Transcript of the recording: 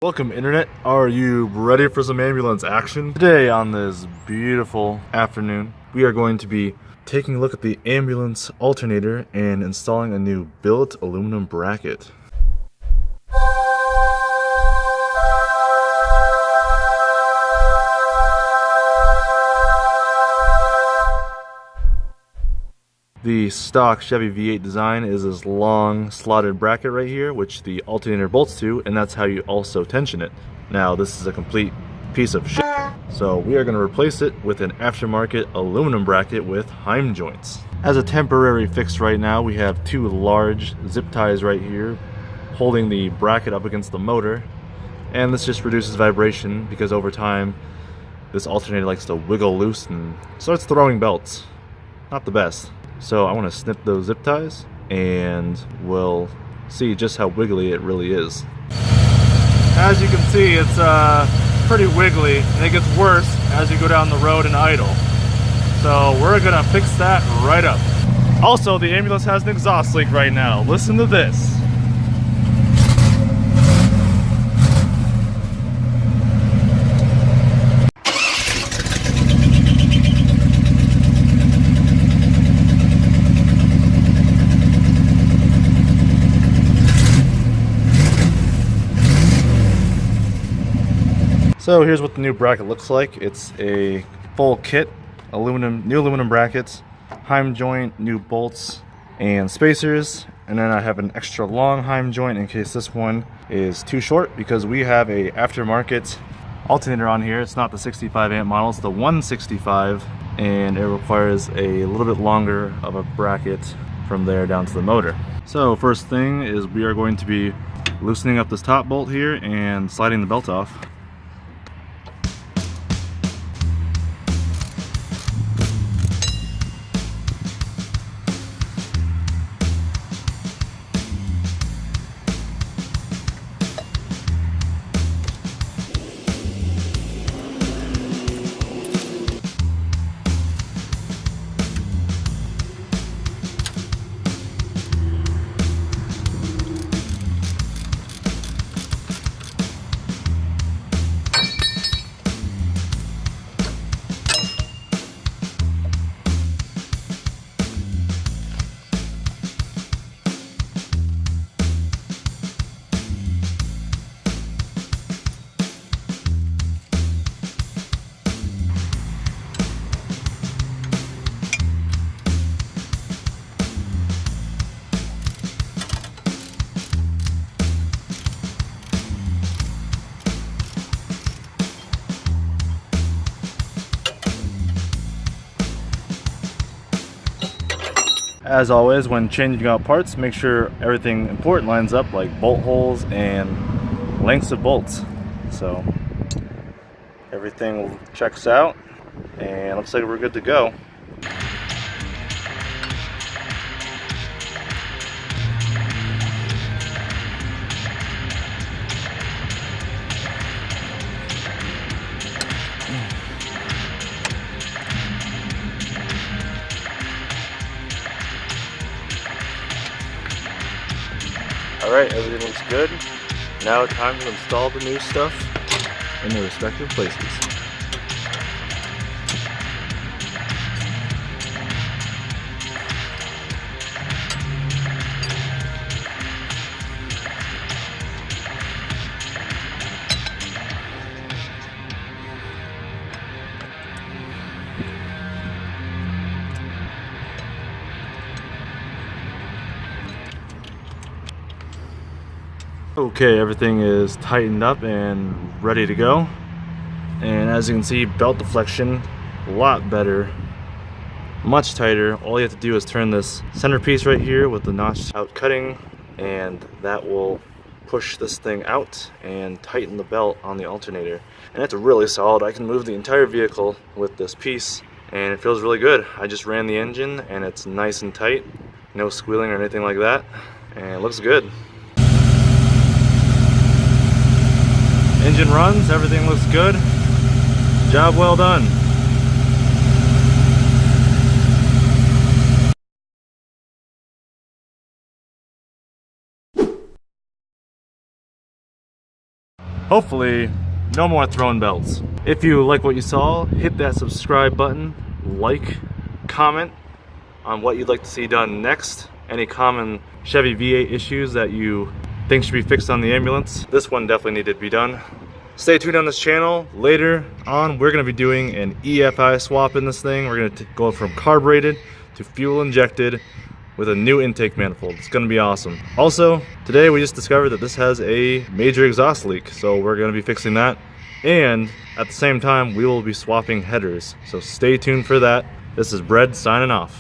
Welcome internet, are you ready for some ambulance action? Today on this beautiful afternoon, we are going to be taking a look at the ambulance alternator and installing a new billet aluminum bracket. The stock Chevy V8 design is this long slotted bracket right here, which the alternator bolts to, and that's how you also tension it. Now this is a complete piece of shit, so we are going to replace it with an aftermarket aluminum bracket with heim joints. As a temporary fix right now, we have two large zip ties right here holding the bracket up against the motor, and this just reduces vibration because over time this alternator likes to wiggle loose and starts throwing belts. Not the best. So I want to snip those zip ties and we'll see just how wiggly it really is. As you can see, it's pretty wiggly, and it gets worse as you go down the road and idle. So we're gonna fix that right up. Also, the ambulance has an exhaust leak right now. Listen to this. So here's what the new bracket looks like. It's a full kit, new aluminum brackets, heim joint, new bolts and spacers, and then I have an extra long heim joint in case this one is too short, because we have a aftermarket alternator on here. It's not the 65 amp model, it's the 165, and it requires a little bit longer of a bracket from there down to the motor. So first thing is we are going to be loosening up this top bolt here and sliding the belt off. As always, when changing out parts, make sure everything important lines up, like bolt holes and lengths of bolts. So everything checks out and looks like we're good to go. Alright, everything looks good. Now time to install the new stuff in their respective places. Okay, everything is tightened up and ready to go. And as you can see, belt deflection, a lot better, much tighter. All you have to do is turn this centerpiece right here with the notched out cutting, and that will push this thing out and tighten the belt on the alternator. And it's really solid. I can move the entire vehicle with this piece, and it feels really good. I just ran the engine and it's nice and tight, no squealing or anything like that, and it looks good. Engine runs, everything looks good. Job well done. hopefully no more throwing belts. If you like what you saw, hit that subscribe button, like, comment on what you'd like to see done next. Any common Chevy V8 issues that you think should be fixed on the ambulance. This one definitely needed to be done. Stay tuned on this channel. Later on, we're gonna be doing an EFI swap in this thing. We're gonna go from carbureted to fuel injected with a new intake manifold. It's gonna be awesome. Also, today we just discovered that this has a major exhaust leak, so we're gonna be fixing that. And at the same time, we will be swapping headers. So stay tuned for that. This is Brett signing off.